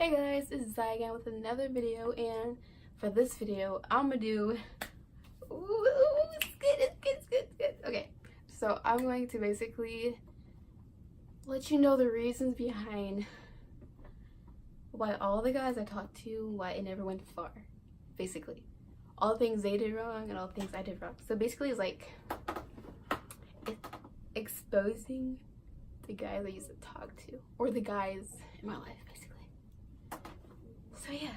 Hey guys, it's Zai again with another video, and for this video, I'm gonna do. Ooh, it's good. Okay, so I'm going to basically let you know the reasons behind why all the guys I talked to, why it never went far. Basically, all the things they did wrong and all the things I did wrong. So basically, it's like exposing the guys I used to talk to, or the guys in my life, basically. So yeah,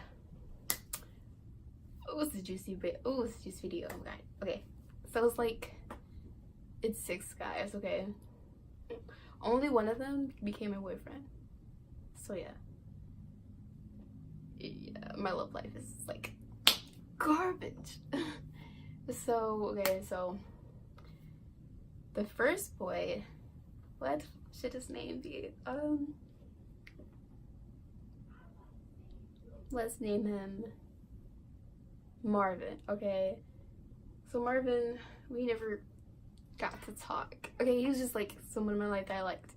it was a juicy bit. Oh, it's a juicy video. Oh god. Okay, so it's 6 guys. Okay, only one of them became my boyfriend. So yeah, my love life is like garbage. So okay, so the first boy, what should his name be? Let's name him Marvin. Okay, so Marvin, we never got to talk. Okay, he was just like someone in my life that I liked.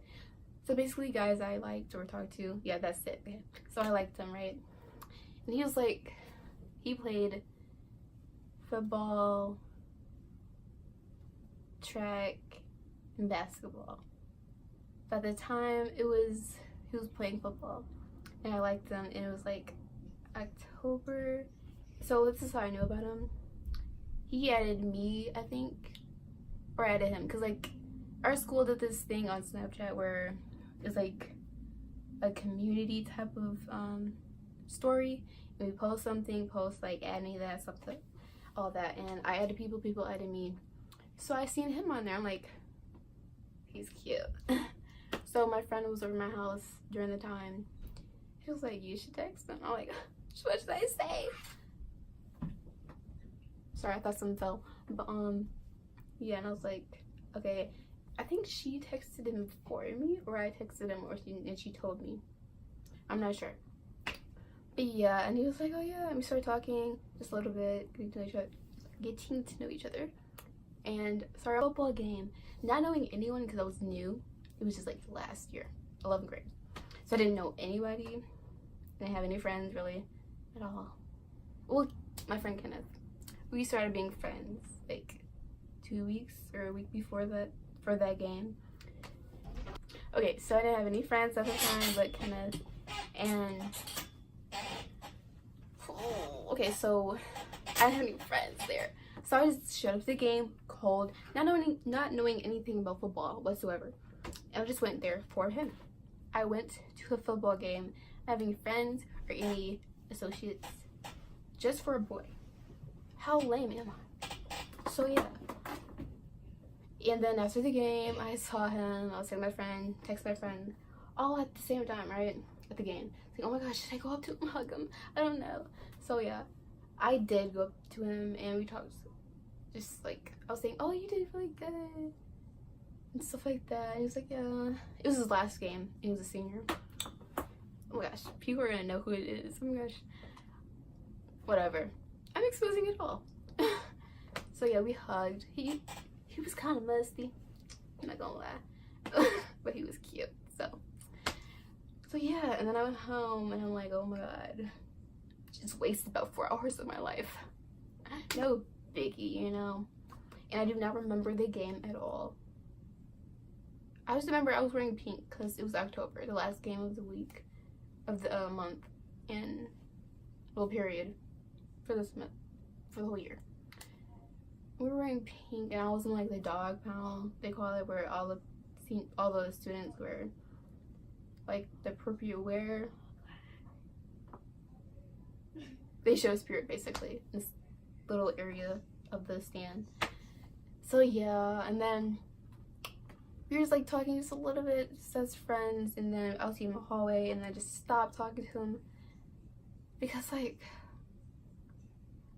So basically, guys I liked or talked to, yeah, that's it. Okay. So I liked him, right? And he was like, he played football, track, and basketball. By the time he was playing football, and I liked him, and it was like October. So this is how I knew about him. He added me, I think, or I added him, because like our school did this thing on Snapchat where it's like a community type of story, and we post something, post like add me, that something, all that, and I added people, people added me. So I seen him on there. I'm like, he's cute. So my friend was over my house during the time. He was like, you should text him. I'm like, what should I say? Sorry, I thought something fell. But yeah, and I was like, okay. I think she texted him for me, or I texted him, or she told me. I'm not sure. But yeah, and he was like, oh yeah, and we started talking just a little bit, getting to know each other. And started a football game, not knowing anyone because I was new. It was just like last year, 11th grade. So I didn't know anybody. Didn't have any friends really at all. Well, my friend Kenneth. We started being friends like 2 weeks or a week before that, for that game. Okay, so I didn't have any friends at the time but Kenneth. And okay, so I didn't have any friends there. So I just showed up to the game cold, not knowing anything about football whatsoever. And I just went there for him. I went to a football game, having friends or any associates, just for a boy. How lame am I? So yeah. And then after the game, I saw him. I was text my friend, all at the same time, right? At the game. Like, oh my gosh, should I go up to him, hug him? I don't know. So yeah, I did go up to him and we talked. Just like, I was saying, oh, you did really good and stuff like that. And he was like, yeah. It was his last game. He was a senior. Oh my gosh, people are gonna know who it is. Oh my gosh. Whatever. I'm exposing it all. So yeah, we hugged. He was kind of musty. I'm not gonna lie. But he was cute. So yeah, and then I went home and I'm like, oh my god. Just wasted about 4 hours of my life. No biggie, you know. And I do not remember the game at all. I just remember I was wearing pink because it was October, the last game of the week, of the month, and well, period, for this month, for the whole year. We were wearing pink, and I was in like the dog pound, they call it, where all the students wear like the appropriate wear. They show spirit basically, this little area of the stand. So yeah, and then we were just like talking just a little bit, just as friends, and then I was in the hallway and I just stopped talking to him because like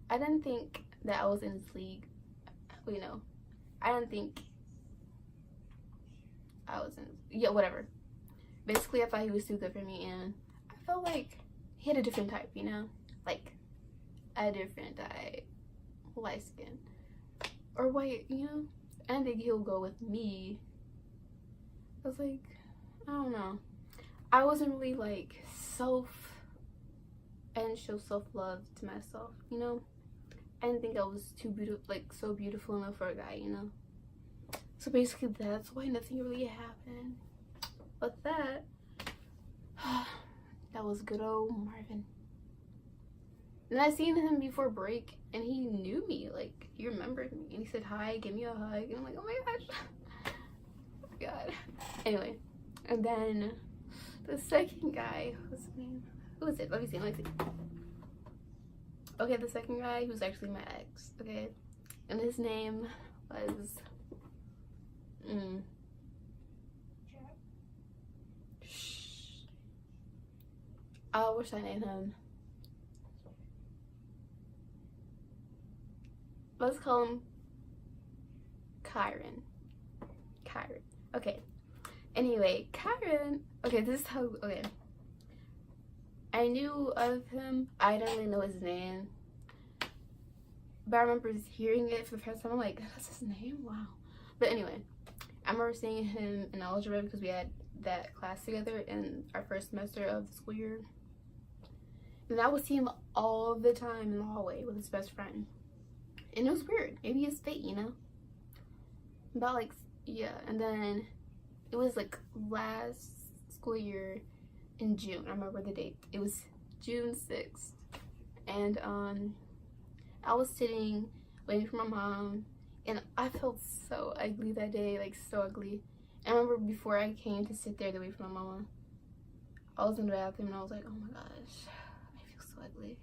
I didn't think that I was in his league, you know. I didn't think I was in, yeah, whatever. Basically I thought he was too good for me, and I felt like he had a different type, you know, like a different type, light skin or white, you know. I didn't think he'll go with me. I was like, I don't know. I wasn't really like and show self-love to myself, you know. I didn't think I was too beautiful, like so beautiful enough for a guy, you know. So basically that's why nothing really happened. But that was good old Marvin. And I seen him before break, and he knew me, like he remembered me, and he said hi, give me a hug, and I'm like, oh my gosh, oh my god. Anyway, and then the second guy, what's his name? Who was it? Let me see. Okay, the second guy, who's actually my ex. Okay, and his name was I wish I named him. Let's call him Kyron. Okay. Anyway, Kyron. Okay, this is how. Okay. I knew of him. I didn't really know his name. But I remember hearing it for the first time. I'm like, that's his name? Wow. But anyway, I remember seeing him in algebra because we had that class together in our first semester of the school year. And I would see him all the time in the hallway with his best friend. And it was weird. Maybe it's fate, you know? But like, yeah. And then it was like last school year in June. I remember the date. It was June 6th. And I was sitting waiting for my mom. And I felt so ugly that day. Like so ugly. And I remember before I came to sit there to wait for my mama, I was in the bathroom and I was like, oh my gosh, I feel so ugly.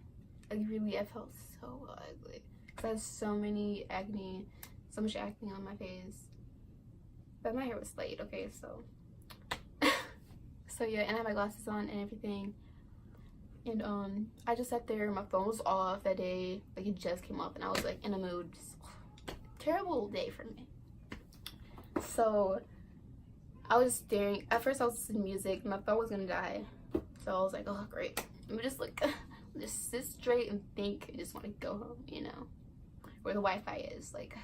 Like really, I felt so ugly. I had so much acne on my face. But my hair was slayed, okay, so. So yeah, and I had my glasses on and everything. And I just sat there, my phone was off that day. Like it just came off and I was like in a mood. Just, terrible day for me. So I was staring, at first I was listening to music, my phone was gonna die. So I was like, oh great. Let me just like, just sit straight and think. I just wanna go home, you know. Where the Wi-Fi is, like,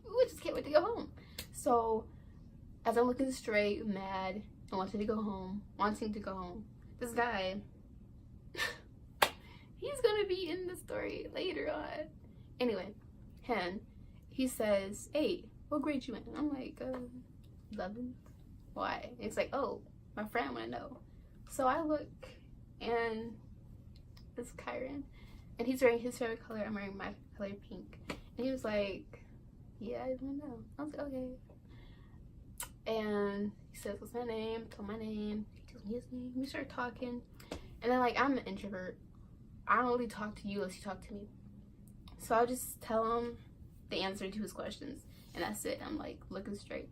ooh, I just can't wait to go home. So as I'm looking straight, mad, and wanting to go home, this guy, he's gonna be in the story later on. Anyway, he says, hey, what grade you in? I'm like, 11th. Why? And it's like, oh, my friend wanna know. So I look, and it's Kyron. And he's wearing his favorite color. I'm wearing my color, pink. And he was like, yeah, I don't know. I was like, okay. And he says, what's my name? I told my name. He tells me his name. We start talking. And then, like, I'm an introvert. I don't really talk to you unless you talk to me. So I'll just tell him the answer to his questions. And that's it. I'm, like, looking straight.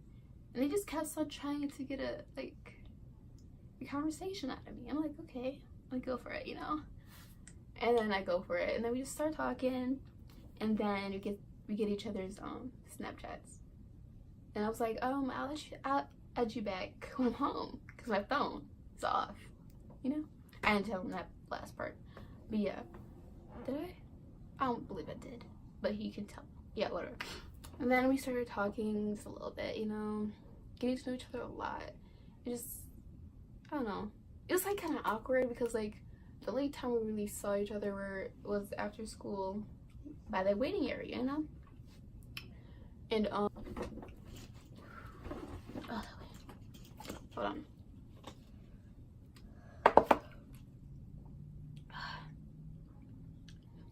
And they just kept on trying to get a conversation out of me. I'm like, okay, I'll go for it, you know? And then I go for it, and then we just start talking, and then we get each other's Snapchats. And I was like, I'll add you back when I'm home, because my phone is off, you know? I didn't tell him that last part, but yeah. Did I? I don't believe I did, but he can tell. Yeah, whatever. And then we started talking just a little bit, you know, getting to know each other a lot. It just, I don't know. It was like kind of awkward because like the only time we really saw each other was after school by the waiting area, you know? And hold on.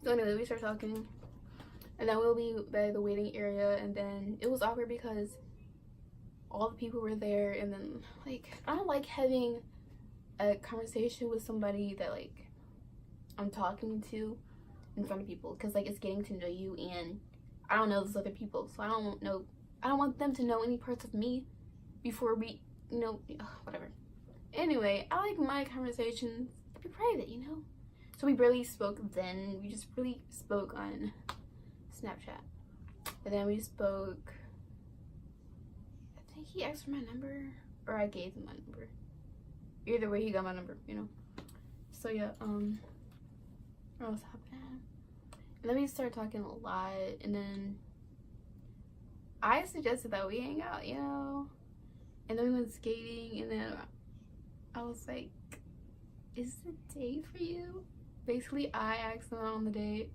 So anyway, we start talking, and then we'll be by the waiting area, and then it was awkward because all the people were there, and then like I don't like having a conversation with somebody that like I'm talking to in front of people, because like it's getting to know you, and I don't know those other people, so I don't want them to know any parts of me before we, you know, whatever. Anyway, I like my conversations to be private, you know? So we barely spoke then. We just really spoke on Snapchat. And then we spoke, I think he asked for my number, or I gave him my number. Either way, he got my number, you know? So yeah, what else happened? And then we started talking a lot, and then I suggested that we hang out, you know? And then we went skating, and then I was like, is it a date for you? basically I asked him out on the date.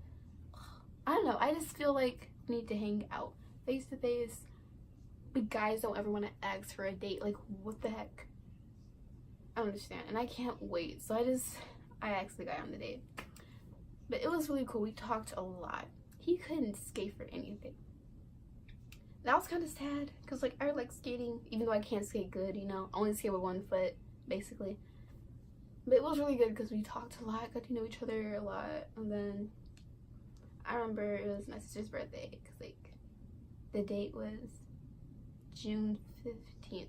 I don't know, I just feel like we need to hang out face to face, but guys don't ever want to ask for a date. Like, what the heck? I don't understand, and I can't wait. So I asked the guy on the date, but it was really cool. We talked a lot. He couldn't skate for anything. That was kind of sad, because like I like skating, even though I can't skate good, you know. I only skate with one foot basically, but it was really good because we talked a lot, got to know each other a lot. And then I remember it was my sister's birthday, because like the date was June 15th.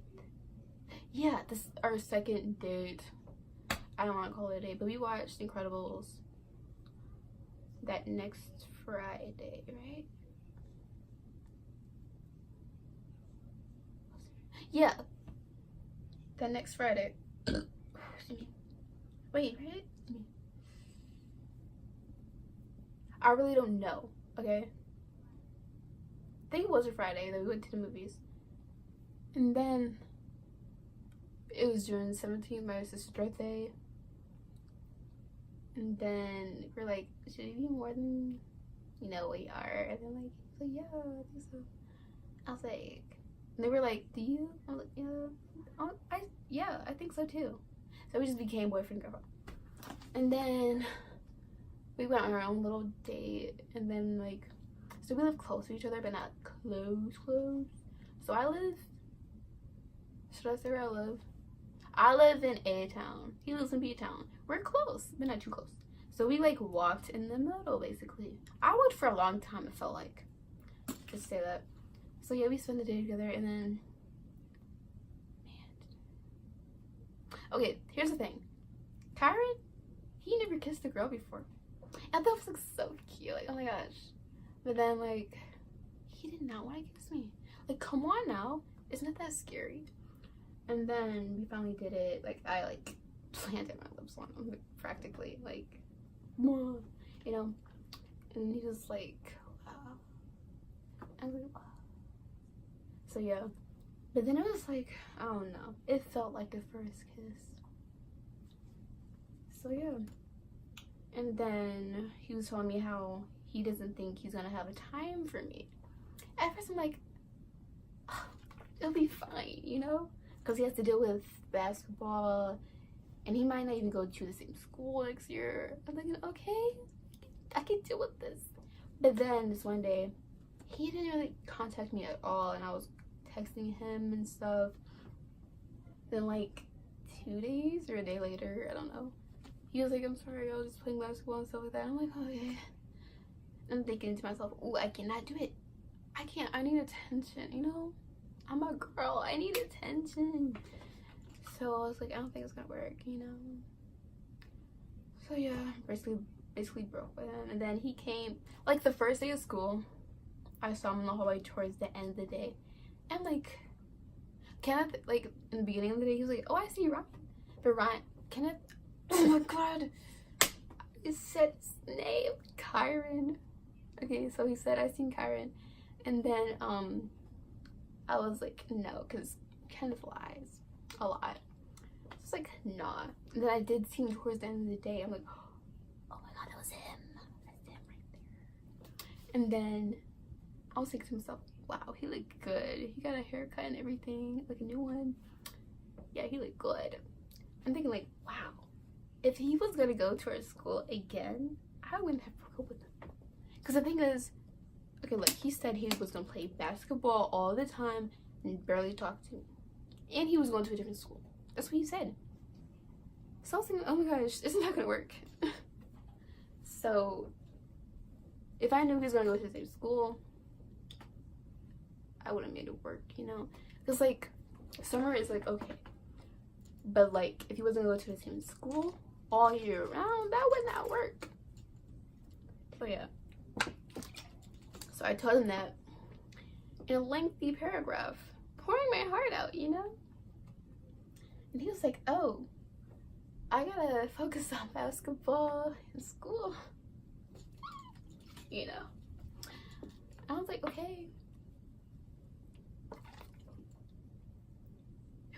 Yeah, this is our second date. I don't want to call it a date, but we watched Incredibles that next Friday, right? Yeah, that next Friday. Wait, right? I really don't know, okay? I think it was a Friday that we went to the movies. And then it was June 17th, my sister's birthday. And then we're like, should it be more than, you know, we are? And then like, so yeah, I think so. I was like, and they were like, do you? I was like, yeah, I think so too. So we just became boyfriend girlfriend. And then we went on our own little date, and then like, so we live close to each other, but not close. So I live, should I say where I live? I live in A town. He lives in B town. We're close, but not too close. So we like walked in the middle, basically. I would for a long time, it felt like. Just say that. So yeah, we spent the day together, and then, man. Okay, here's the thing. Kyron, he never kissed a girl before. And that was like so cute. Like, oh my gosh. But then like, he did not want to kiss me. Like, come on now. Isn't that scary? And then we finally did it. Like, I like planted my lips on him, like, practically. Like, you know. And he was like, wow. I was like, wow. So yeah. But then it was like, I don't know. It felt like the first kiss. So yeah. And then he was telling me how he doesn't think he's gonna have a time for me. At first I'm like, oh, it'll be fine, you know? Because he has to deal with basketball, and he might not even go to the same school next year. I'm thinking, okay, I can deal with this. But then this one day, he didn't really contact me at all, and I was texting him and stuff. Then like 2 days or a day later, I don't know, he was like, I'm sorry, I was just playing basketball and stuff like that. I'm like, okay. I'm thinking to myself, oh, I cannot do it. I can't, I need attention, you know? I'm a girl, I need attention. So I was like, I don't think it's gonna work, you know? So yeah, basically broke with him. And then he came, like the first day of school, I saw him in the hallway towards the end of the day. And like, like in the beginning of the day, he was like, oh, I see Ryan. But Ryan, oh my god, he said his name, Kyron. Okay, so he said, I seen Kyron. And then I was like, no, because Kenneth lies a lot. So it's like, nah. And then I did see him towards the end of the day. I'm like, oh my god, that was him. That's him right there. And then I was thinking to myself, wow, he looked good. He got a haircut and everything, like a new one. Yeah, he looked good. I'm thinking like, wow, if he was gonna go to our school again, I wouldn't have broke up with him. Because the thing is, okay, like he said he was gonna play basketball all the time and barely talk to me. And he was going to a different school. That's what he said. So I was thinking, oh my gosh, this is not gonna work. So if I knew he was gonna go to the same school, I would have made it work, you know? Because like, summer is like, okay. But like, if he wasn't going to go to the same school all year round, that would not work. So yeah. So I told him that in a lengthy paragraph, pouring my heart out, you know? And he was like, oh, I gotta focus on basketball in school. You know? I was like, okay.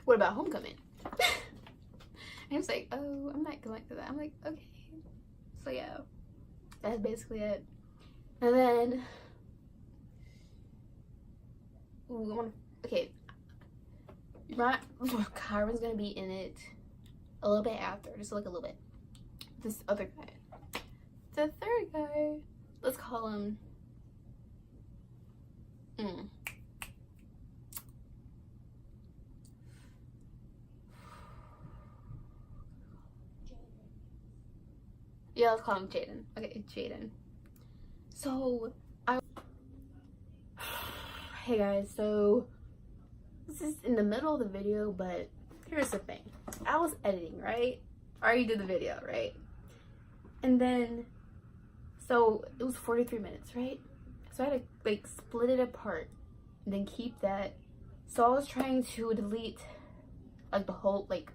What about homecoming? And he was like, oh, I'm not going to that. I'm like, okay. So yeah, that's basically it. And then okay, Kyron's gonna be in it a little bit after, just like a little bit. This other guy, the third guy, let's call him yeah, let's call him Jaden. Okay, Jaden. So hey guys, so this is in the middle of the video, but here's the thing. I was editing, right? I already did the video, right? And then, so it was 43 minutes, right? So I had to like split it apart and then keep that. So I was trying to delete like the whole, like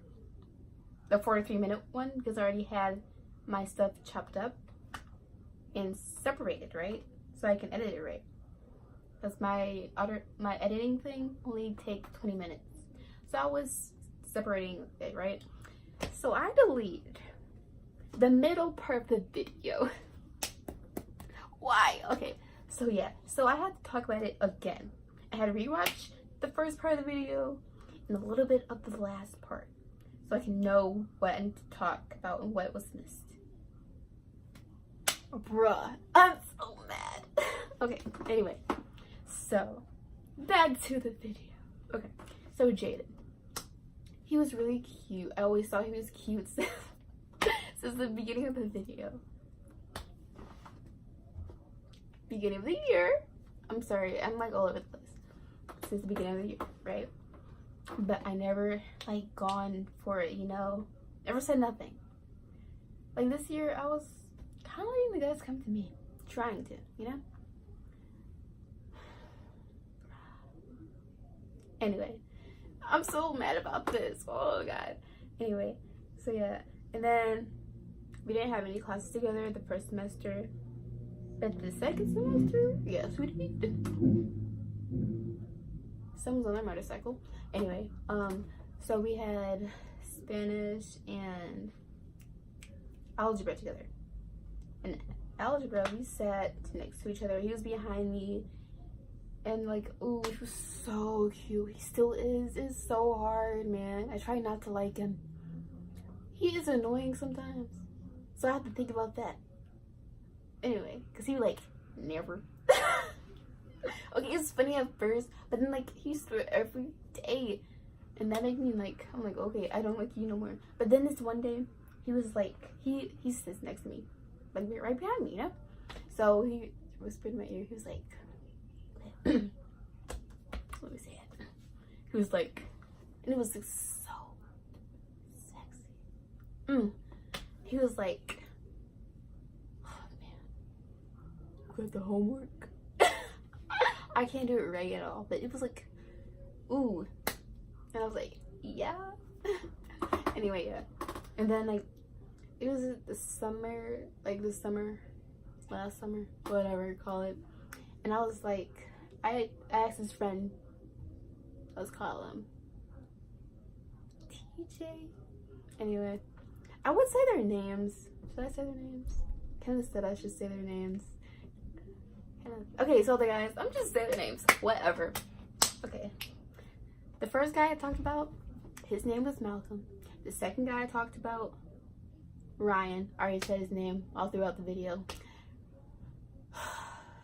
the 43-minute one, because I already had my stuff chopped up and separated, right? So I can edit it right. Because my editing thing only takes 20 minutes. So I was separating it, right? So I deleted the middle part of the video. Why? Okay, so yeah, so I had to talk about it again. I had to rewatch the first part of the video and a little bit of the last part, so I can know what I need to talk about and what was missed. Bruh, I'm so mad. Okay, anyway, so back to the video. Okay, so Jaden, he was really cute. I always thought he was cute since the beginning of the video. Beginning of the year. I'm sorry, I'm like all over the place. Since the beginning of the year, right? But I never like gone for it, you know? Never said nothing. Like this year, I was kind of letting the guys come to me. Trying to, you know? Anyway, I'm so mad about this. Oh god. Anyway, so yeah. And then we didn't have any classes together the first semester. But the second semester, yes, we did. Someone's on their motorcycle. Anyway, so we had Spanish and algebra together. And algebra, we sat next to each other. He was behind me. And like, ooh, he was so cute. He still is. It's so hard, man. I try not to like him. He is annoying sometimes. So I have to think about that. Anyway, because he like never. Okay, it's funny at first, but then like he used to do it every day. And that made me like, I'm like, okay, I don't like you no more. But then this one day, he was like, he sits next to me. Like right behind me, you know? So he whispered in my ear, he was like, let me say it. He was like, and it was like so sexy. He was like, oh man, got the homework. I can't do it right at all, but it was like, ooh. And I was like, yeah. Anyway, yeah. And then like, it was the summer, like the summer, last summer, whatever you call it. And I was like, I asked his friend, let's call him TJ. Anyway, I would say their names. Should I say their names? Kind of said I should say their names. Okay, so the guys, I'm just saying their names. Whatever. Okay. The first guy I talked about, his name was Malcolm. The second guy I talked about, Ryan. I already said his name all throughout the video.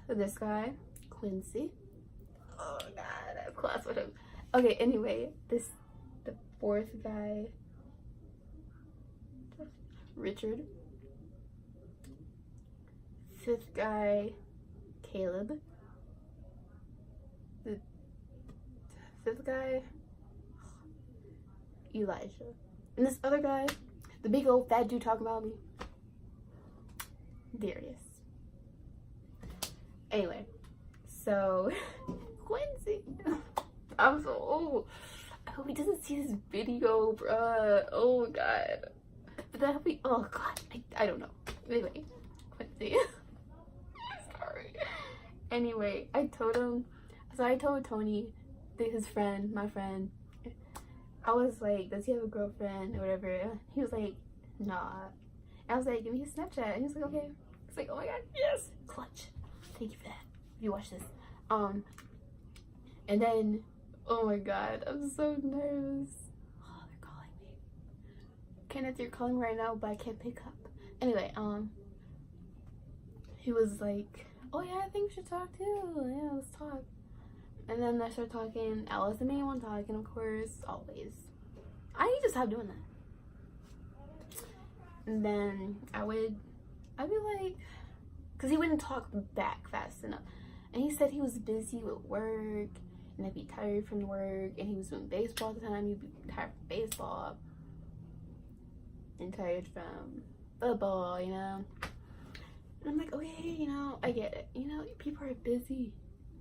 This guy, Quincy. Oh god, I have class with him. Okay, anyway, the fourth guy, Richard. Fifth guy, Caleb. The fifth guy, Elijah. And this other guy, the big old fat dude talking about me, Darius. Anyway, so Quincy, I'm so old. I hope he doesn't see this video, bruh. Oh god. But that'll be, oh god, I don't know. Anyway, Quincy. Sorry. Anyway, I told him, so I told Tony, his friend, my friend, I was like, does he have a girlfriend or whatever? He was like, nah. And I was like, give me his Snapchat. And he was like, okay. It's like, oh my god, yes, clutch. Thank you for that. If you watch this. And then, oh my god, I'm so nervous. Oh, they're calling me. Kenneth, you're calling right now, but I can't pick up. Anyway, he was like, oh yeah, I think we should talk too. Yeah, let's talk. And then I started talking. I was the main one talking, of course, always. I need to stop doing that. And then I'd be like, because he wouldn't talk back fast enough. And he said he was busy with work, and I'd be tired from work, and he was doing baseball all the time. He'd be tired from baseball, and tired from football, you know. And I'm like, okay, you know, I get it. You know, people are busy.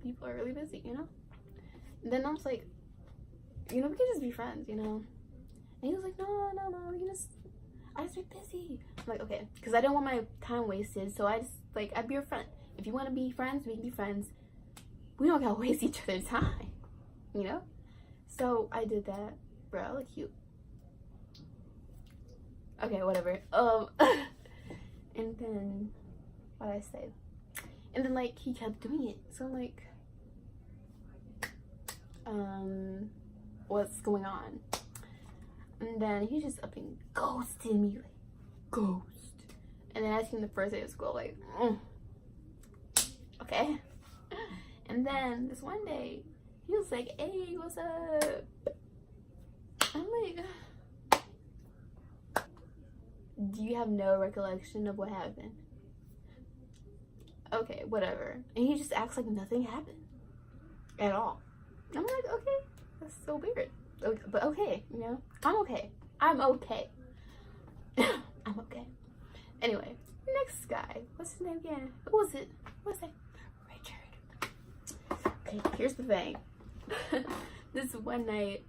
People are really busy, you know? And then I was like, you know, we can just be friends, you know? And he was like, no, we can just, I just be busy. I'm like, okay, because I don't want my time wasted, so I just, like, I'd be your friend. If you want to be friends, we can be friends. We don't gotta waste each other's time, you know? So I did that. Bro, I look cute. Okay, whatever. And then, what did I say? And then, like, he kept doing it. So I'm like, what's going on? And then he just up and ghosted me, like, ghost. And then I seen the first day of school, like, okay. And then this one day, he was like, hey, what's up? I'm like, do you have no recollection of what happened? Okay, whatever. And he just acts like nothing happened at all. I'm like, okay, that's so weird. Okay, but okay, you know, I'm okay. I'm okay. I'm okay. Anyway, next guy. What's his name again? Who was it? What's that? Richard. Okay, here's the thing. This one night.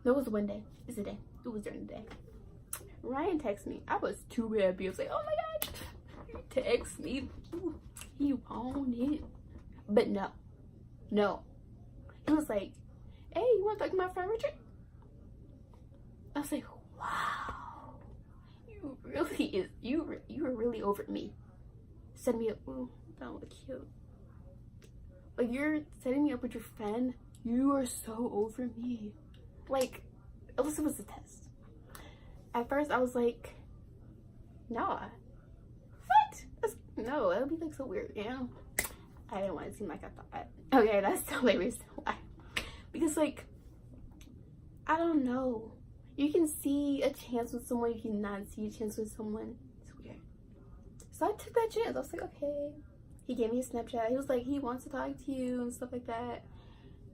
No, it was one day. It's a day. It was during the day. Ryan texted me. I was too happy. I was like, oh my god. Text me. Ooh, he wanted. But no. He was like, hey, you want to talk to my friend Richard? I was like, wow. You were really over me. Setting me up. Ooh, that look cute. Like, you're setting me up with your friend. You are so over me. Like, at least it was a test. At first, I was like, nah. No, that would be like so weird, you know? I didn't want to seem like I thought. Okay, that's the only reason why. Because, like, I don't know. You can see a chance with someone, you cannot see a chance with someone. It's weird. So I took that chance. I was like, okay. He gave me a Snapchat. He was like, he wants to talk to you and stuff like that.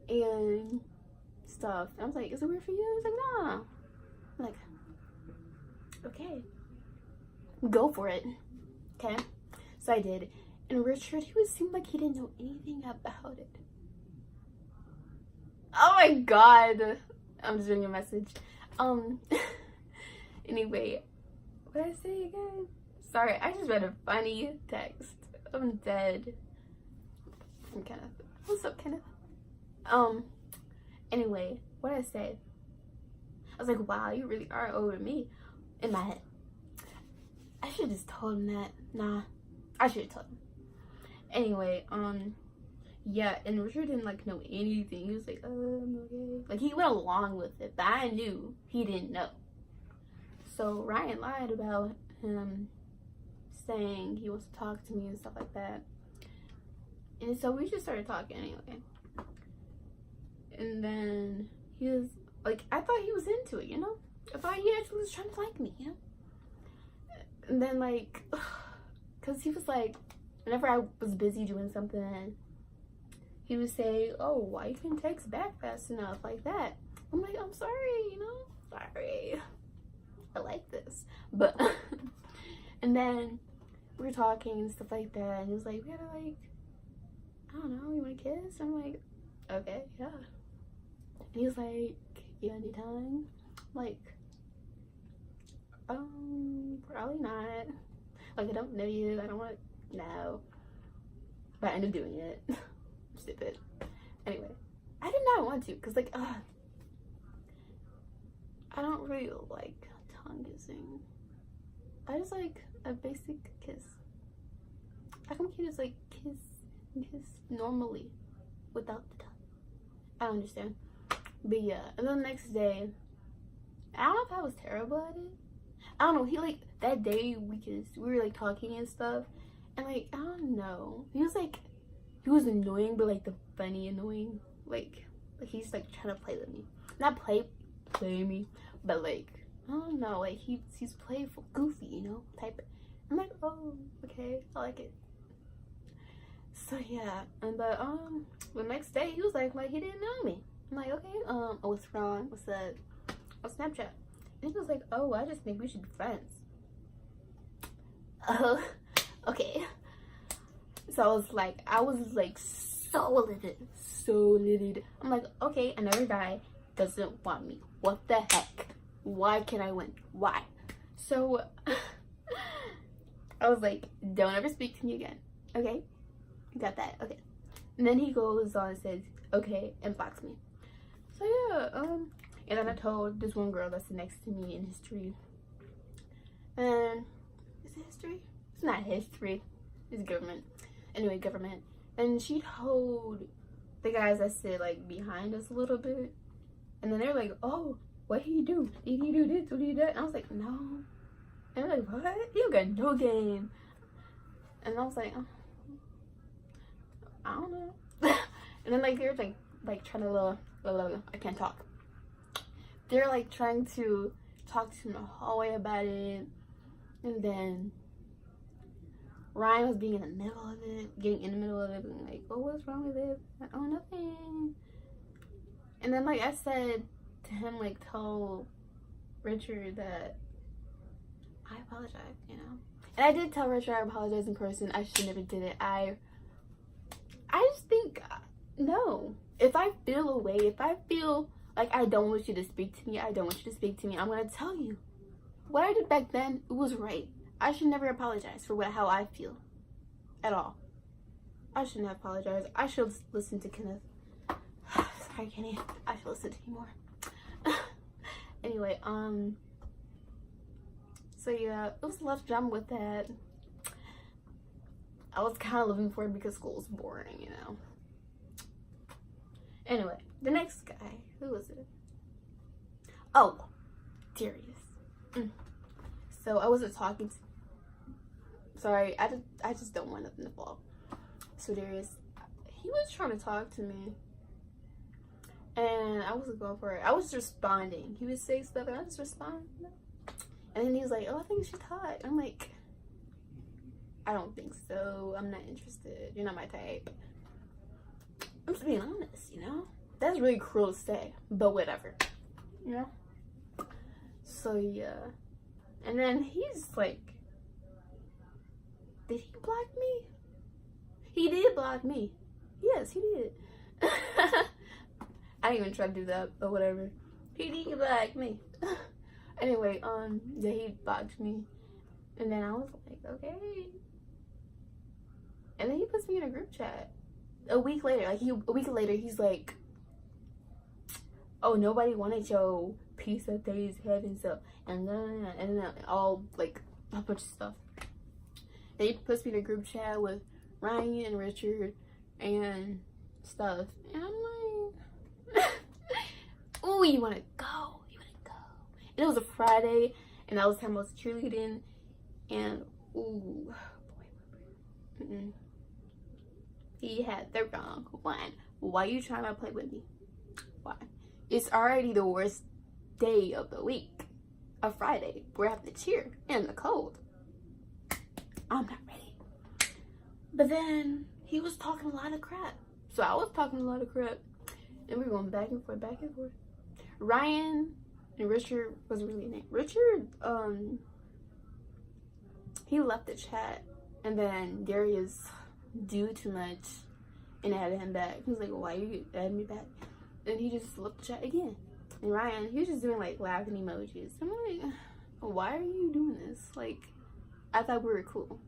And stuff. And I was like, is it weird for you? He's like, nah. I'm like, okay. Go for it. Okay? So I did. And Richard, he seemed like he didn't know anything about it. Oh my god. I'm just reading a message. Anyway, what did I say again? Sorry, I just read a funny text. I'm dead. I'm Kenneth. What's up, Kenneth? Anyway, what did I say? I was like, wow, you really are over me. In my head. I should have just told him that. Nah. I should have told him. Anyway, yeah, and Richard didn't like know anything. He was like, I'm okay. Like, he went along with it, but I knew he didn't know. So Ryan lied about him saying he wants to talk to me and stuff like that. And so we just started talking anyway. And then he was like, I thought he was into it, you know? I thought he actually was trying to like me, you know? And then, like, because he was like, whenever I was busy doing something, he would say, oh, why you couldn't text back fast enough, like that. I'm like, I'm sorry, you know? Sorry. I like this. But, and then we were talking and stuff like that, and he was like, we gotta, like, I don't know, you wanna kiss? I'm like, okay, yeah. And he was like, you got any time? I'm like, probably not. Like, I don't know you. I don't want to know. But I ended up doing it. Stupid. Anyway, I did not want to, because, like, I don't really like tongue kissing. I just like a basic kiss. How come you just like kiss normally without the tongue? I don't understand. But yeah, and then the next day, I don't know if I was terrible at it. I don't know. He like that day we were like talking and stuff, and like I don't know. He was annoying, but like the funny annoying. Like he's like trying to play with me, not play me, but like I don't know. Like he's playful, goofy, you know, type. I'm like, oh, okay, I like it. So yeah, and but the next day he was like he didn't know me. I'm like, okay, oh, what's wrong? What's up? On Snapchat. And he was like, oh, I just think we should be friends. Oh, okay. So I was like so livid. I'm like, okay, another guy doesn't want me. What the heck? Why can't I win? Why? So I was like, don't ever speak to me again. Okay? Got that? Okay. And then he goes on and says, okay, and blocks me. So yeah, and then I told this one girl that's next to me in history. And is it history? It's not history. It's government. Anyway, government. And she told the guys that sit like behind us a little bit. And then they're like, oh, what did he do? Did he do this? What did he do that? And I was like, no. And they're like, what? You got no game. And I was like, oh, I don't know. And then like they're like trying to I can't talk. They're like trying to talk to me in the hallway about it, and then Ryan was being in the middle of it, getting in the middle of it, and like, oh, what's wrong with it? Like, oh, nothing. And then like I said to him, like, tell Richard that I apologize, you know. And I did tell Richard I apologize in person. I should never did it. I just think no. If I feel away, if I feel like I don't want you to speak to me, I don't want you to speak to me, I'm gonna tell you. What I did back then, it was right. I should never apologize for how I feel. At all. I shouldn't have apologized. I should listen to Kenneth. Sorry, Kenny. I should listen to you more. Anyway, so yeah, it was a lot of drama with that. I was kind of living for it because school was boring, you know. Anyway, the next guy, who was it? Oh, Darius. So I wasn't talking to. Sorry, I just don't want nothing to fall. So Darius, he was trying to talk to me, and I wasn't going for it. I was responding. He would say stuff, and I just respond. And then he was like, "Oh, I think she's hot." I'm like, I don't think so. I'm not interested. You're not my type. I'm just being honest, you know? That's really cruel to say, but whatever. You know? So, yeah. And then he's like, did he block me? He did block me. Yes, he did. I didn't even try to do that, but whatever. He did block me. Anyway, yeah, he blocked me. And then I was like, okay. And then he puts me in a group chat. A week later, he's like, oh, nobody wanted your piece of things heaven, so and then all like a bunch of stuff. And he puts me in a group chat with Ryan and Richard and stuff. And I'm like, ooh, you wanna go. And it was a Friday, and that was the time I was cheerleading, and ooh, boy. He had the wrong one. Why are you trying to play with me? Why? It's already the worst day of the week. A Friday. We're having to cheer in the cold. I'm not ready. But then he was talking a lot of crap. So I was talking a lot of crap. And we were going back and forth. Ryan and Richard was really nice. Richard, he left the chat. And then Darius do too much and added him back. He was like, why you adding me back? And he just left the chat again. And Ryan, he was just doing like laughing emojis. I'm like, why are you doing this? Like, I thought we were cool.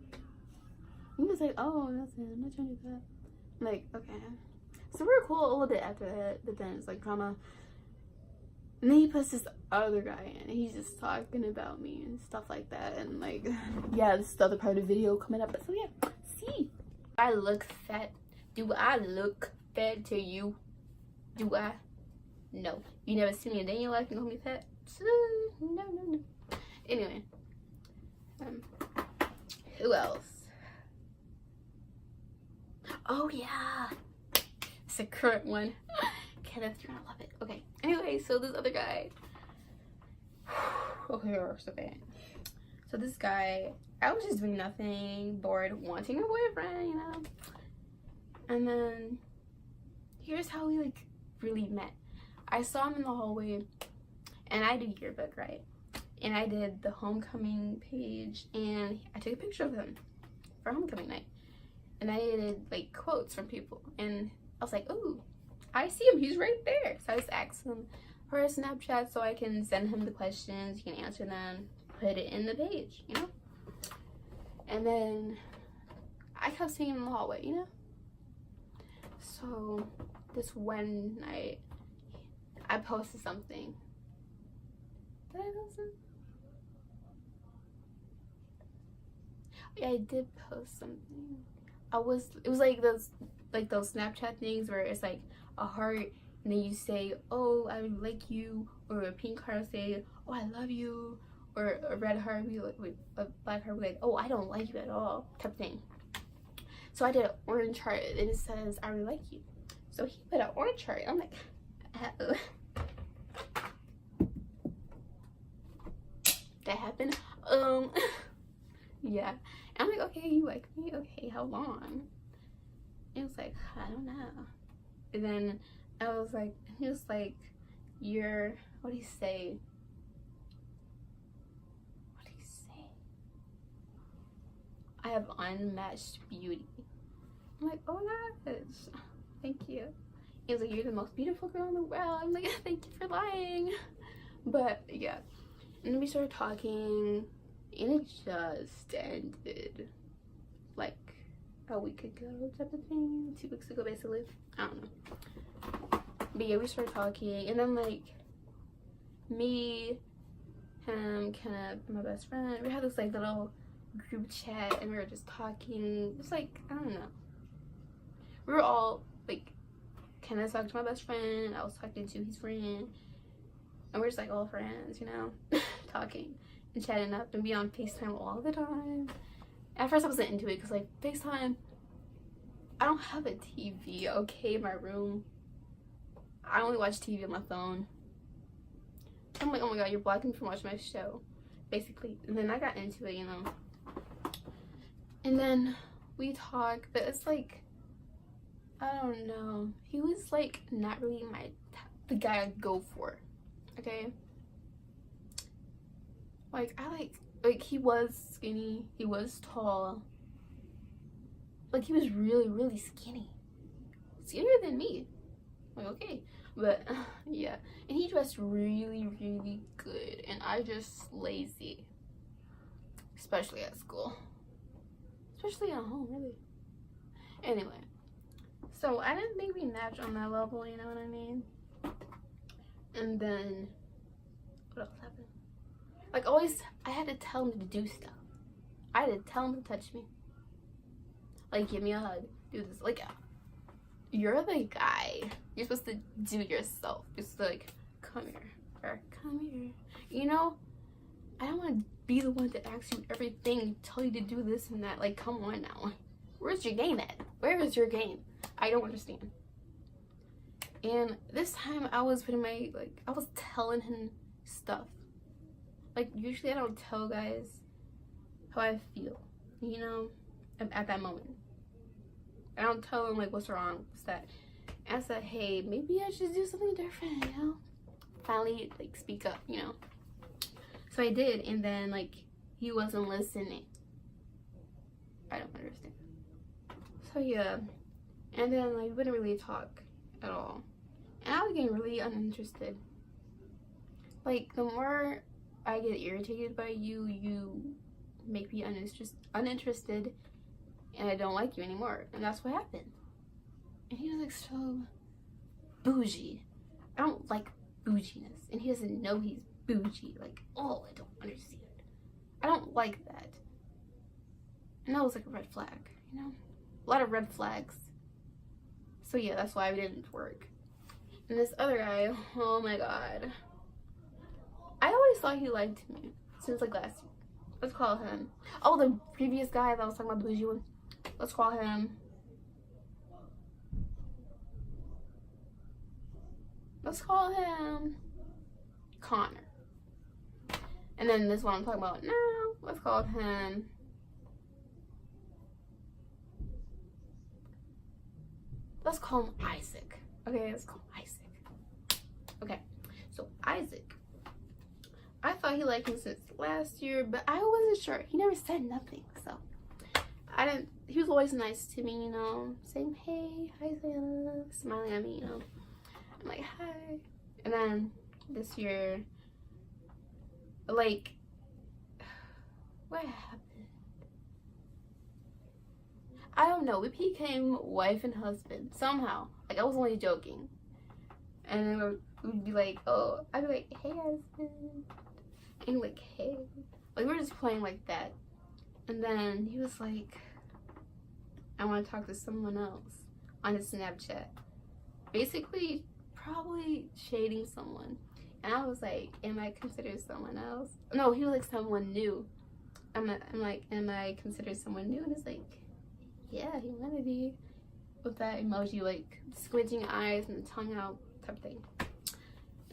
He was like, oh, nothing, I'm not trying to do that. I'm like, okay. So we were cool a little bit after that, but then it's like drama. And then he puts this other guy in, and he's just talking about me and stuff like that. And like, yeah, this is the other part of the video coming up. So yeah, see, I look fat. Do I look fat to you? Do I? No. You never seen me a day in your life and call me fat? No, no, no. Anyway, who else? Oh yeah, it's a current one. Kenneth, you're gonna love it. Okay. Anyway, so this other guy. Okay. So this guy, I was just doing nothing, bored, wanting a boyfriend, you know. And then here's how we like really met. I saw him in the hallway, and I did yearbook, right? And I did the homecoming page, and I took a picture of him for homecoming night. And I did like quotes from people, and I was like, "Ooh, I see him. He's right there." So I just asked him for a Snapchat so I can send him the questions. He can answer them, put it in the page, you know. And then I kept seeing him in the hallway, you know. So this one night, I posted something. Did I post it? Yeah, I did post something. It was like those Snapchat things where it's like a heart, and then you say, "Oh, I like you," or a pink heart say, "Oh, I love you," or a red heart be like, a black heart be like, "Oh, I don't like you at all," type thing. So I did an orange heart, and it says, "I really like you." So he put an orange heart. I'm like, uh-oh. That happened. Yeah. And I'm like, "Okay, you like me? Okay, how long?" It was like, "I don't know." And then I was like, he was like, "You're," what do you say? What do you say? "I have unmatched beauty." I'm like, "Oh my gosh, thank you." He was like, "You're the most beautiful girl in the world." I'm like, "Thank you for lying." But yeah. And then we started talking, and it just ended like a week ago type of thing, 2 weeks ago basically. I don't know. But yeah, we started talking, and then like me, him, Kenneth, my best friend, we had this like little group chat, and we were just talking. It was like, I don't know. We were all like, Kenneth talked to my best friend, I was talking to his friend, and we're just like all friends, you know, talking and chatting up and be on FaceTime all the time. At first I wasn't into it because like FaceTime, I don't have a TV, okay, in my room. I only watch TV on my phone. I'm like, "Oh my god, you're blocking me from watching my show," basically. And then I got into it, you know. And then we talk, but it's like, I don't know. He was like not really the guy I'd go for. Okay. Like I like he was skinny, he was tall. Like he was really, really skinny. Skinnier than me. Like, okay. But yeah. And he dressed really, really good. And I just lazy. Especially at school. Especially at home, really. Anyway. So I didn't think we matched on that level, you know what I mean? And then what else happened? Like always, I had to tell him to do stuff. I had to tell him to touch me. Like, give me a hug. Do this. Like, you're the guy. You're supposed to do yourself. You're supposed to like, come here. Or come here. You know? I don't want to be the one to ask you everything, tell you to do this and that. Like, come on now. Where's your game at? Where is your game? I don't understand. And this time I was putting I was telling him stuff. Like, usually I don't tell guys how I feel, you know, at that moment. I don't tell them, like, what's wrong, what's that. And I said, "Hey, maybe I should do something different, you know? Finally, like, speak up, you know?" So I did, and then, like, he wasn't listening. I don't understand. So, yeah. And then, like, we wouldn't really talk at all. And I was getting really uninterested. Like, the more I get irritated by you, you make me uninterested, and I don't like you anymore. And that's what happened. And he was like so bougie. I don't like bouginess, and he doesn't know he's bougie. Like, oh, I don't understand. I don't like that. And that was like a red flag, you know? A lot of red flags. So yeah, that's why we didn't work. And this other guy, oh my god. I always thought he liked me since like last year. Let's call him. Oh, the previous guy that I was talking about, the bougie one. Let's call him. Let's call him Connor. And then this one I'm talking about now, let's call him Isaac. Okay, let's call him Isaac. Okay, so Isaac, I thought he liked me since last year, but I wasn't sure. He never said nothing, so I didn't. He was always nice to me, you know, saying hey, hi, Santa, smiling at me, you know. I'm like, hi. And then this year, like, what happened? I don't know. We became wife and husband somehow. Like, I was only joking. And then we'd be like, oh, I'd be like, hey, husband. And like, hey. Like, we were just playing like that. And then he was like, I want to talk to someone else on his Snapchat. Basically, probably shading someone. And I was like, am I considered someone else? No, he was like someone new. I'm like, am I considered someone new? And it's like, yeah, he wanted me. With that emoji, like squinting eyes and tongue out type of thing.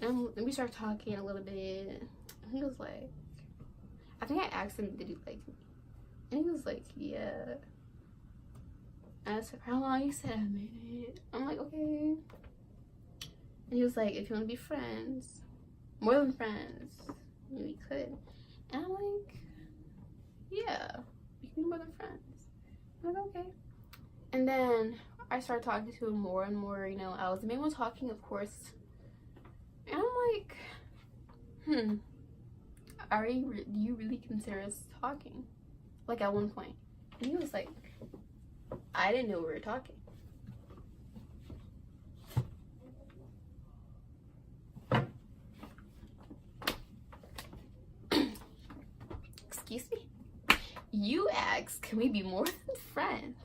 And we started talking a little bit. And he was like, I think I asked him, did he like me? And he was like, yeah. And I said, how long? He said, a minute. I'm like, okay. And he was like, if you want to be friends, more than friends, we could. And I'm like, yeah, we can be more than friends. I'm like, okay. And then I started talking to him more and more, you know. I was the main one talking, of course. And I'm like, do you really consider us talking? Like, at one point. And he was like, I didn't know we were talking. Excuse me? You asked, can we be more than friends?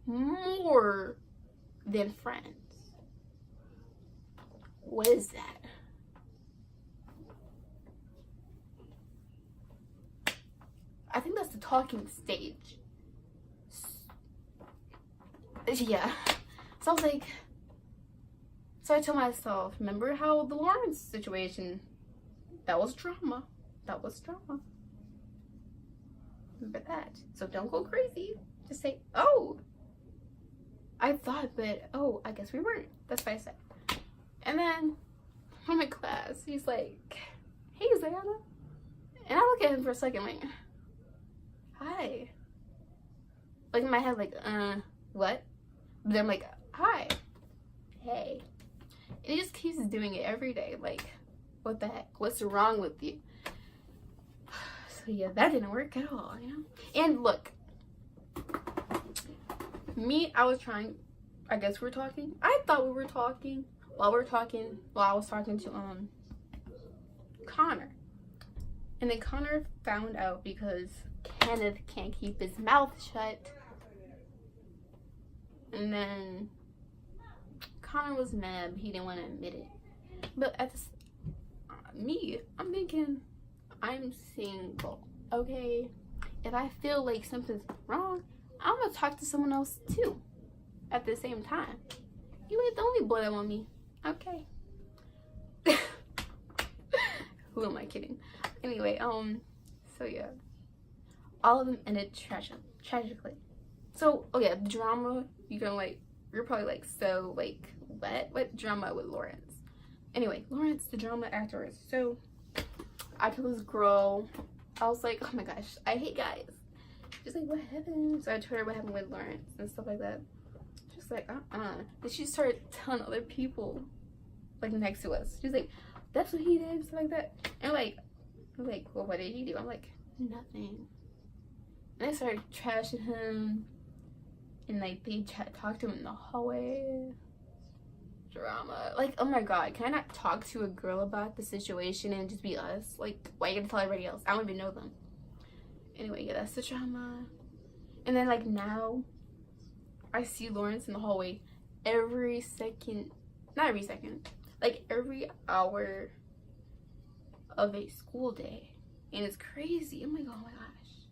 More than friends. What is that? I think that's the talking stage. Yeah. So I was like, so I told myself, remember how the Lawrence situation, that was drama. That was drama. Remember that. So don't go crazy. Just say, oh, I thought, but oh, I guess we weren't. That's what I said. And then from my class, he's like, hey, Zayana. And I look at him for a second, like, hi. Like in my head, like, what? But then I'm like, hi. Hey. And he just keeps doing it every day. Like, what the heck? What's wrong with you? So yeah, that didn't work at all, you know? And look, I was trying, I guess we were talking. I thought we were talking while I was talking to Connor. And then Connor found out because Kenneth can't keep his mouth shut. And then Connor was mad, but he didn't want to admit it. But at this, I'm thinking, I'm single, okay? If I feel like something's wrong, I'm gonna talk to someone else too at the same time. You ain't the only boy that want me, okay? Who am I kidding? Anyway, so yeah, all of them ended tragically. So, oh yeah, the drama, you're probably like, so like, what drama with Lawrence? Anyway, Lawrence, the drama afterwards. So I told this girl, I was like, oh my gosh, I hate guys. She's like, what happened? So I told her what happened with Lawrence and stuff like that. She's like, Then she started telling other people, like, next to us. She's like, that's what he did, stuff like that. And I'm like, well, what did he do? I'm like, nothing. And I started trashing him. And like, they talked to him in the hallway. drama. Like, oh my god, can I not talk to a girl about the situation and just be us? Like, why you gotta tell everybody else? I don't even know them. Anyway, yeah, that's the drama. And then, like, now I see Lawrence in the hallway every second, not every second, like every hour of a school day. And it's crazy. I'm like, oh my gosh.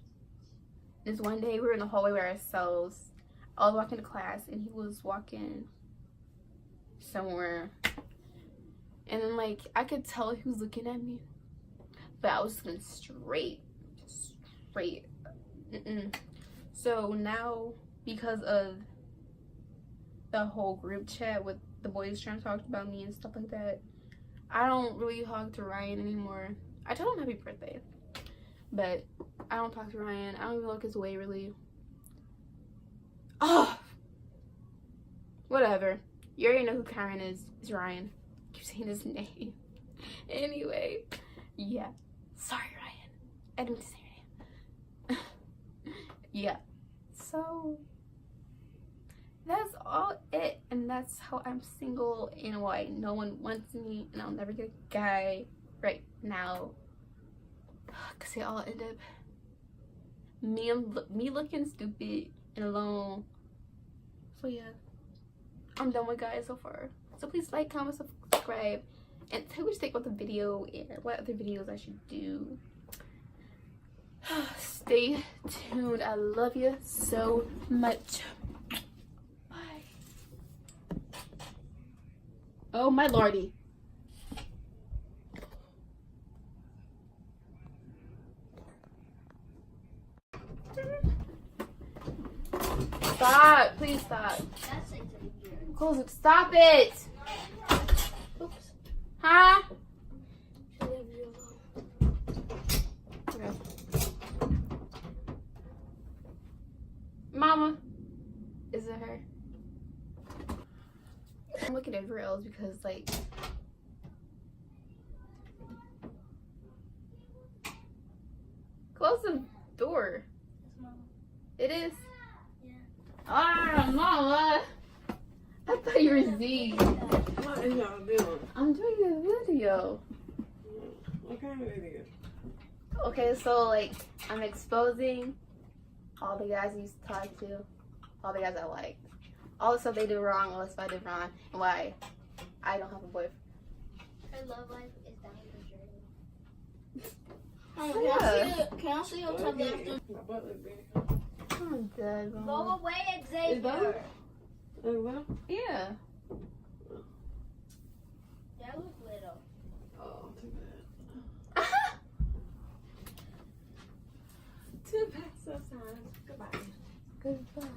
This one day we were in the hallway by ourselves. I was walking to class and he was walking somewhere. And then, like, I could tell he was looking at me. But I was just going straight. So now, because of the whole group chat with the boys trying to talk about me and stuff like that, I don't really talk to Ryan anymore. I told him happy birthday, but I don't talk to Ryan. I don't even look his way, really. Oh, whatever. You already know who Karen is. It's Ryan. I keep saying his name. Anyway, yeah. Sorry, Ryan. I didn't mean to say your name. Yeah. So that's all it, and that's how I'm single and why no one wants me, and I'll never get a guy right now because they all end up me looking stupid and alone. So yeah, I'm done with guys so far. So please like, comment, subscribe, and tell me what you think about the video and what other videos I should do. Stay tuned. I love you so much. Oh my lordy. Stop. Please stop. Close it. Stop it. Oops. Huh? Okay. Mama. Is it her? I'm looking everywhere else because, like, close the door. It is? Yeah. Ah, Mama! I thought you were Z. What are y'all doing? I'm doing a video. What kind of video? Okay, so, like, I'm exposing all the guys I used to talk to, all the guys I liked. All the stuff they did wrong, all the stuff I did wrong, and why I don't have a boyfriend. Her love life is down the drain. Can I see your tummy after? My butt look big. I'm dead, Go Mama. away, Is Xavier. that? Well? Yeah. That look little. Oh, too bad. Too bad sometimes. Goodbye. Goodbye.